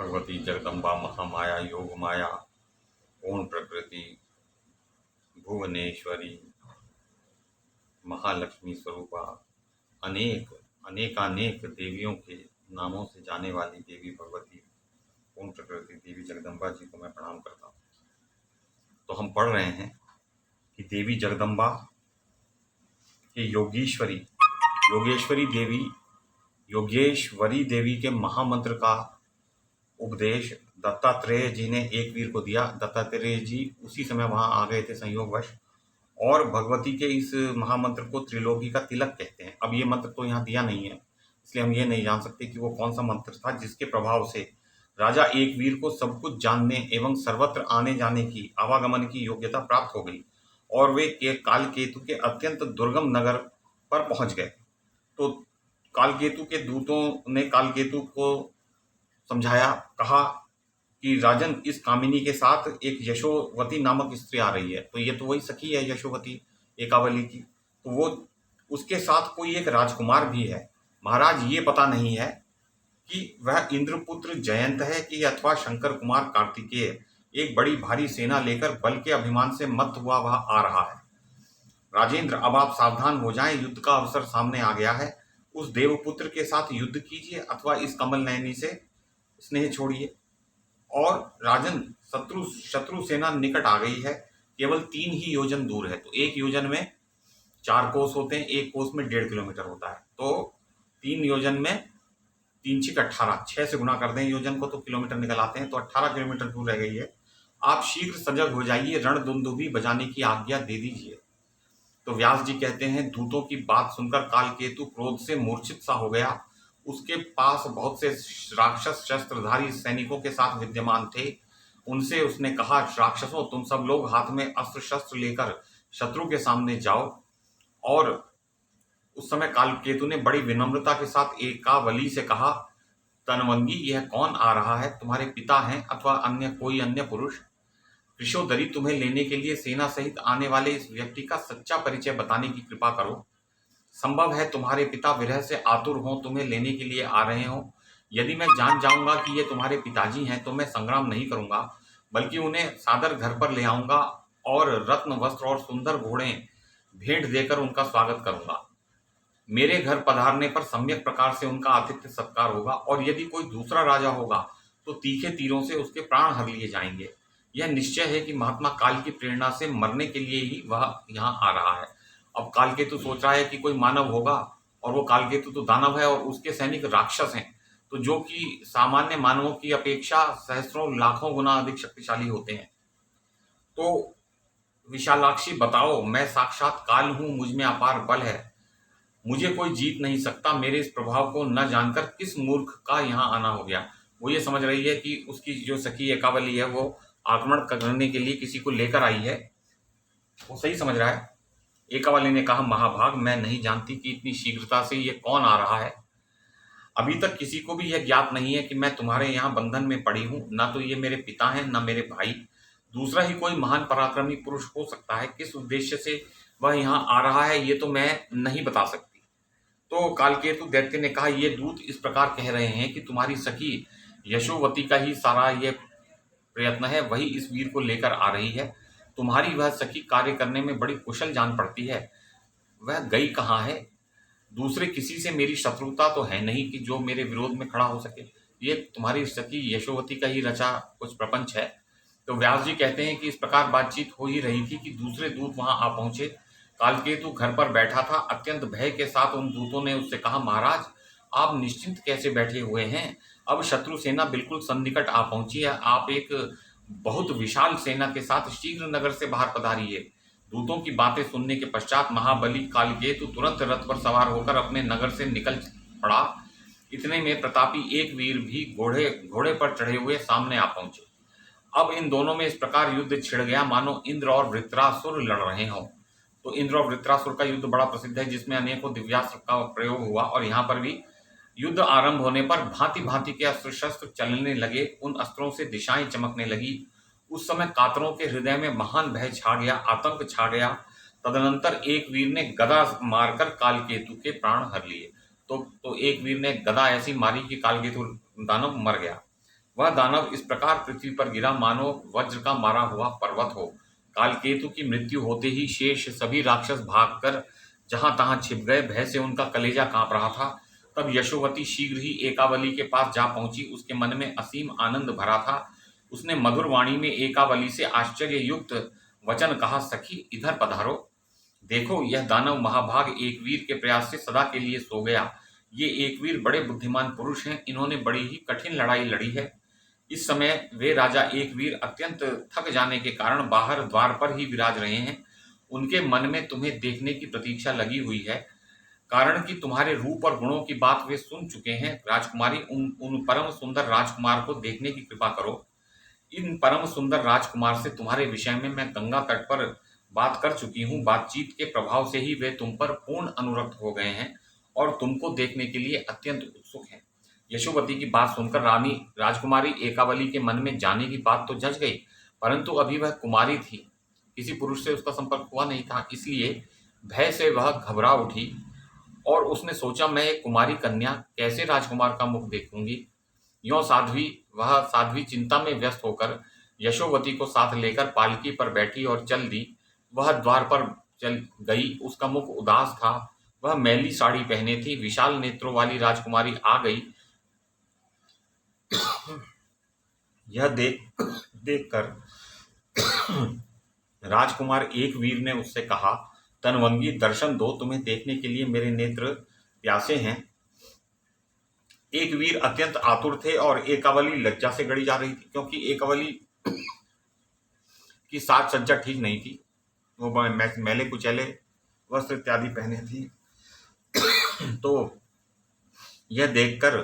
भगवती जगदम्बा महामाया योग माया पूर्ण प्रकृति भुवनेश्वरी महालक्ष्मी स्वरूपा अनेक अनेकानेक देवियों के नामों से जाने वाली देवी भगवती पूर्ण प्रकृति देवी जगदम्बा जी को मैं प्रणाम करता हूँ। तो हम पढ़ रहे हैं कि देवी जगदम्बा के योगेश्वरी देवी के महामंत्र का उपदेश दत्तात्रेय जी ने एक वीर को दिया। दत्तात्रेय जी उसी समय वहां आ गए थे संयोगवश, और भगवती के इस महामंत्र को त्रिलोकी का तिलक कहते हैं। अब ये मंत्र तो यहाँ दिया नहीं है, इसलिए हम ये नहीं जान सकते कि वो कौन सा मंत्र था जिसके प्रभाव से राजा एक वीर को सब कुछ जानने एवं सर्वत्र आने जाने की आवागमन की योग्यता प्राप्त हो गई और वे कालकेतु के अत्यंत दुर्गम नगर पर पहुंच गए। तो कालकेतु के दूतों ने कालकेतु को समझाया, कहा कि राजन, इस कामिनी के साथ एक यशोवती नामक स्त्री आ रही है। तो ये तो वही सखी है यशोवती एकावली की, तो वो उसके साथ कोई एक राजकुमार भी है। महाराज, ये पता नहीं है कि वह इंद्रपुत्र जयंत है कि अथवा शंकर कुमार कार्तिकेय। एक बड़ी भारी सेना लेकर बल के अभिमान से मत हुआ वह आ रहा है। राजेंद्र, अब आप सावधान हो जाएं, युद्ध का अवसर सामने आ गया है। उस देवपुत्र के साथ युद्ध कीजिए अथवा इस कमल नयनी से स्नेह छोड़िए। और राजन, शत्रु सेना निकट आ गई है, केवल 3 ही योजन दूर है। तो एक योजन में 4 कोस होते हैं, एक कोस में 1.5 किलोमीटर होता है। तो 3 योजन में 3 × 18, 6 से गुणा कर दें योजन को तो किलोमीटर निकल आते हैं। तो 18 किलोमीटर दूर रह गई है। आप शीघ्र सजग हो जाइए, रणदुंदुभी बजाने की आज्ञा दे दीजिए। तो व्यास जी कहते हैं, दूतों की बात सुनकर कालकेतु क्रोध से मूर्छित सा हो गया। उसके पास बहुत से राक्षस शस्त्रधारी सैनिकों के साथ विद्यमान थे। उनसे उसने कहा, राक्षसों, तुम सब लोग हाथ में अस्त्र शस्त्र लेकर शत्रु के सामने जाओ। और उस समय कालकेतु ने बड़ी विनम्रता के साथ एकावली से कहा, तनवंगी, यह कौन आ रहा है? तुम्हारे पिता हैं अथवा कोई अन्य पुरुष? कृशोदरी, तुम्हें लेने के लिए सेना सहित आने वाले इस व्यक्ति का सच्चा परिचय बताने की कृपा करो। संभव है तुम्हारे पिता विरह से आतुर हों, तुम्हें लेने के लिए आ रहे हों। यदि मैं जान जाऊंगा कि ये तुम्हारे पिताजी हैं तो मैं संग्राम नहीं करूंगा, बल्कि उन्हें सादर घर पर ले आऊंगा और रत्न वस्त्र और सुंदर घोड़े भेंट देकर उनका स्वागत करूंगा। मेरे घर पधारने पर सम्यक प्रकार से उनका आतिथ्य सत्कार होगा, और यदि कोई दूसरा राजा होगा तो तीखे तीरों से उसके प्राण हर लिए जाएंगे। यह निश्चय है कि महात्मा काल की प्रेरणा से मरने के लिए ही वह यहाँ आ रहा है। अब कालकेतु सोच रहा है कि कोई मानव होगा, और वो कालकेतु तो दानव है और उसके सैनिक राक्षस हैं, तो जो कि सामान्य मानवों की अपेक्षा सहस्त्रों लाखों गुना अधिक शक्तिशाली होते हैं। तो विशालाक्षी, बताओ, मैं साक्षात काल हूं, मुझ में अपार बल है, मुझे कोई जीत नहीं सकता। मेरे इस प्रभाव को न जानकर किस मूर्ख का यहाँ आना हो गया। वो ये समझ रही है कि उसकी जो सखी एकावली है वो आक्रमण करने के लिए किसी को लेकर आई है, वो सही समझ रहा है। एकावली ने कहा, महाभाग, मैं नहीं जानती कि इतनी शीघ्रता से ये कौन आ रहा है। अभी तक किसी को भी यह ज्ञात नहीं है कि मैं तुम्हारे यहाँ बंधन में पड़ी हूँ। ना तो ये मेरे पिता हैं, ना मेरे भाई। दूसरा ही कोई महान पराक्रमी पुरुष हो सकता है। किस उद्देश्य से वह यहाँ आ रहा है ये तो मैं नहीं बता सकती। तो कालकेतु दैत्य ने कहा, ये दूत इस प्रकार कह रहे हैं कि तुम्हारी सखी यशोवती का ही सारा ये प्रयत्न है, वही इस वीर को लेकर आ रही है। तुम्हारी वह सखी कार्य करने में बड़ी कुशल जान पड़ती है। वह गई कहाँ है? दूसरे किसी से मेरी शत्रुता तो है नहीं कि जो मेरे विरोध में खड़ा हो सके। ये तुम्हारी सखी यशोवती का ही रचा कुछ प्रपंच है। तो व्यास जी कहते हैं कि इस प्रकार बातचीत हो ही रही थी कि दूसरे दूत वहां आ पहुंचे। कालकेतु घर पर बैठा था। अत्यंत भय के साथ उन दूतों ने उससे कहा, महाराज, आप निश्चिंत कैसे बैठे हुए हैं? अब शत्रु सेना बिल्कुल सन्निकट आ पहुंची है। आप एक बहुत विशाल सेना के साथ शीघ्र नगर से बाहर पधारिए। दूतों की बातें सुनने के पश्चात महाबली कालकेतु तुरंत रथ पर सवार होकर अपने नगर से निकल पड़ा। इतने में प्रतापी एक वीर भी घोड़े पर चढ़े हुए सामने आ पहुंचे। अब इन दोनों में इस प्रकार युद्ध छिड़ गया मानो इंद्र और वृत्रासुर लड़ रहे हों। तो इंद्र और वृत्रासुर का युद्ध बड़ा प्रसिद्ध है, जिसमें अनेकों दिव्यास्त्र का प्रयोग हुआ, और यहाँ पर भी युद्ध आरंभ होने पर भांति भांति के अस्त्र शस्त्र चलने लगे। उन अस्त्रों से दिशाएं चमकने लगी। उस समय कातरों के हृदय में महान भय छा गया, आतंक छा गया। तदनंतर एक वीर ने गदा मारकर कालकेतु के प्राण हर लिए। तो एक वीर ने गदा ऐसी मारी कि कालकेतु दानव मर गया। वह दानव इस प्रकार पृथ्वी पर गिरा मानो वज्र का मारा हुआ पर्वत हो। कालकेतु की मृत्यु होते ही शेष सभी राक्षस भागकर जहां तहां छिप गए। भय से उनका कलेजा कांप रहा था। तब यशोवती शीघ्र ही एकावली के पास जा पहुंची। उसके मन में असीम आनंद भरा था। उसने मधुर वाणी में एकावली से आश्चर्य युक्त वचन कहा, सखी इधर पधारो। देखो, यह दानव महाभाग एक वीर के प्रयास से सदा के लिए सो गया। ये एक वीर बड़े बुद्धिमान पुरुष हैं। इन्होंने बड़ी ही कठिन लड़ाई लड़ी है। इस समय वे राजा एक वीर अत्यंत थक जाने के कारण बाहर द्वार पर ही विराज रहे हैं। उनके मन में तुम्हें देखने की प्रतीक्षा लगी हुई है, कारण कि तुम्हारे रूप और गुणों की बात वे सुन चुके हैं। राजकुमारी, उन परम सुंदर राजकुमार को देखने की कृपा करो। इन परम सुंदर राजकुमार से तुम्हारे विषय में मैं गंगा तट पर बात कर चुकी हूँ। बातचीत के प्रभाव से ही वे तुम पर पूर्ण अनुरक्त हो गए हैं और तुमको देखने के लिए अत्यंत उत्सुक हैं। यशोवती की बात सुनकर राजकुमारी एकावली के मन में जाने की बात तो जच गई, परंतु अभी वह कुमारी थी। किसी पुरुष से उसका संपर्क हुआ नहीं था, इसलिए भय से वह घबरा उठी और उसने सोचा, मैं एक कुमारी कन्या कैसे राजकुमार का मुख देखूंगी। यों वह साध्वी चिंता में व्यस्त होकर यशोवती को साथ लेकर पालकी पर बैठी और चल दी। वह द्वार पर चल गई। उसका मुख उदास था। वह मैली साड़ी पहने थी। विशाल नेत्रों वाली राजकुमारी आ गई। यह देखकर राजकुमार एक वीर ने उससे कहा, तनवंगी, दर्शन दो, तुम्हें देखने के लिए मेरे नेत्र प्यासे हैं। एक वीर अत्यंत आतुर थे और एकावली लज्जा से गड़ी जा रही थी, क्योंकि एकावली की साज सज्जा ठीक नहीं थी। वो मैले कुचैले वस्त्र इत्यादि पहने थी। तो यह देखकर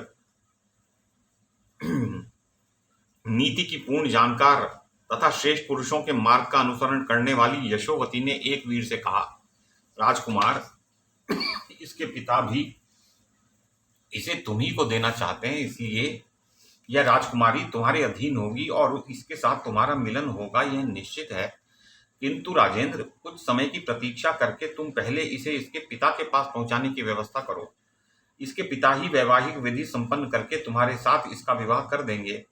नीति की पूर्ण जानकार तथा श्रेष्ठ पुरुषों के मार्ग का अनुसरण करने वाली यशोवती ने एक वीर से कहा, राजकुमार, इसके पिता भी इसे तुम्ही को देना चाहते हैं, इसलिए यह राजकुमारी तुम्हारे अधीन होगी और इसके साथ तुम्हारा मिलन होगा, यह निश्चित है। किंतु राजेंद्र, कुछ समय की प्रतीक्षा करके तुम पहले इसे इसके पिता के पास पहुंचाने की व्यवस्था करो। इसके पिता ही वैवाहिक विधि संपन्न करके तुम्हारे साथ इसका विवाह कर देंगे।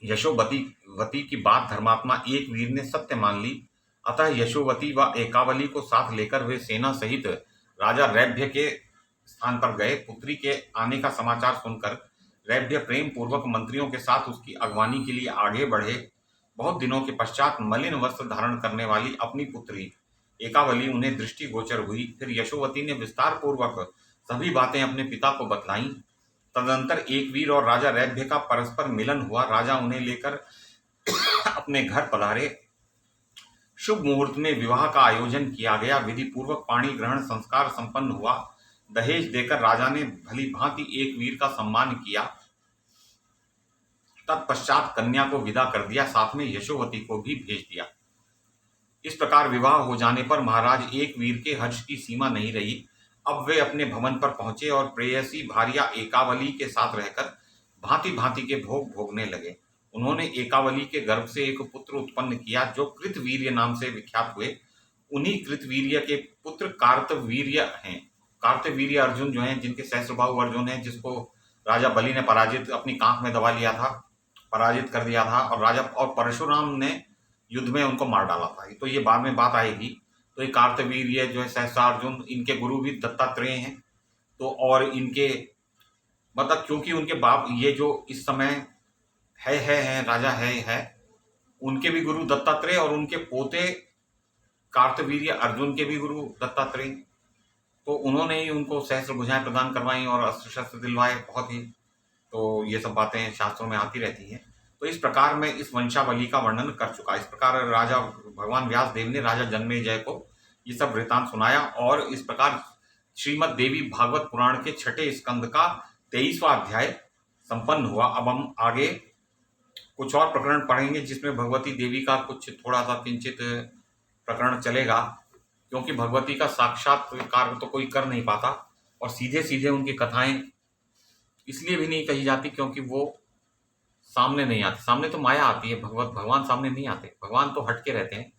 यशोवती की बात धर्मात्मा एक वीर ने सत्य मान ली। अतः यशोवती व एकावली को साथ लेकर वे सेना सहित राजा रैभ्य के स्थान पर गए। पुत्री के आने का समाचार सुनकर रैभ्य प्रेम पूर्वक मंत्रियों के साथ उसकी अगवानी के लिए आगे बढ़े। बहुत दिनों के पश्चात मलिन वस्त्र धारण करने वाली अपनी पुत्री एकावली उन्हें दृष्टिगोचर हुई। फिर यशोवती ने विस्तार पूर्वक सभी बातें अपने पिता को बतलाईं। तदनंतर एक वीर और राजा रैभ्य का परस्पर मिलन हुआ। राजा उन्हें लेकर अपने घर पधारे। शुभ मुहूर्त में विवाह का आयोजन किया गया। विधि पूर्वक पाणी ग्रहण संस्कार संपन्न हुआ। दहेज देकर राजा ने भली भांति एक वीर का सम्मान किया। तत्पश्चात कन्या को विदा कर दिया, साथ में यशोवती को भी भेज दिया। इस प्रकार विवाह हो जाने पर महाराज एक वीर के हर्ष की सीमा नहीं रही। अब वे अपने भवन पर पहुंचे और प्रेयसी भार्या एकावली के साथ रहकर भांति भांति के भोग भोगने लगे। उन्होंने एकावली के गर्भ से एक पुत्र उत्पन्न किया जो कृतवीर्य नाम से विख्यात हुए। उन्हीं कृतवीर्य के पुत्र कार्तवीर्य हैं। कार्तवीर्य अर्जुन जो हैं, जिनके सहस्त्रबाहु अर्जुन हैं, जिसको राजा बलि ने पराजित अपनी कांख में दबा लिया था, पराजित कर दिया था, और राजा और परशुराम ने युद्ध में उनको मार डाला था। तो ये बाद में बात आएगी। तो ये कार्तवीर्य जो है, सहस्त्रार्जुन, इनके गुरु भी दत्तात्रेय हैं। तो और इनके मतलब क्योंकि उनके बाप ये जो इस समय है राजा है, उनके भी गुरु दत्तात्रेय और उनके पोते कार्तवीर्य अर्जुन के भी गुरु दत्तात्रेय। तो उन्होंने ही उनको सहस्त्र भुजाएं प्रदान करवाई और अस्त्र शस्त्र दिलवाए। बहुत ही, तो ये सब बातें शास्त्रों में आती रहती हैं। तो इस प्रकार मैं इस वंशावली का वर्णन कर चुका। इस प्रकार राजा भगवान व्यास देव ने राजा जन्मेजय को ये सब वृतांत सुनाया। और इस प्रकार श्रीमद् देवी भागवत पुराण के 6ठे स्कंद का 23वां अध्याय संपन्न हुआ। अब हम आगे कुछ और प्रकरण पढ़ेंगे, जिसमें भगवती देवी का कुछ थोड़ा सा किंचित प्रकरण चलेगा, क्योंकि भगवती का साक्षात्कार तो कोई कर नहीं पाता। और सीधे सीधे उनकी कथाएं इसलिए भी नहीं कही जाती क्योंकि वो सामने नहीं आते। सामने तो माया आती है, भगवान सामने नहीं आते। भगवान तो हटके रहते हैं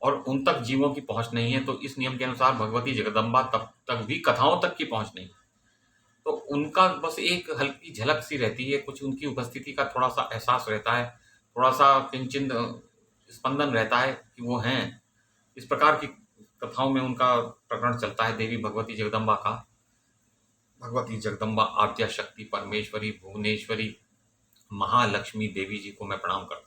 और उन तक जीवों की पहुंच नहीं है। तो इस नियम के अनुसार भगवती जगदम्बा तब तक भी कथाओं तक की पहुंच नहीं। तो उनका बस एक हल्की झलक सी रहती है, कुछ उनकी उपस्थिति का थोड़ा-सा एहसास रहता है, थोड़ा-सा किंचित स्पंदन रहता है कि वो हैं। इस प्रकार की कथाओं में उनका प्रकरण चलता है देवी भगवती जगदम्बा का। भगवती जगदम्बा, आद्या शक्ति, परमेश्वरी, भुवनेश्वरी, महालक्ष्मी देवी जी को मैं प्रणाम करता हूँ।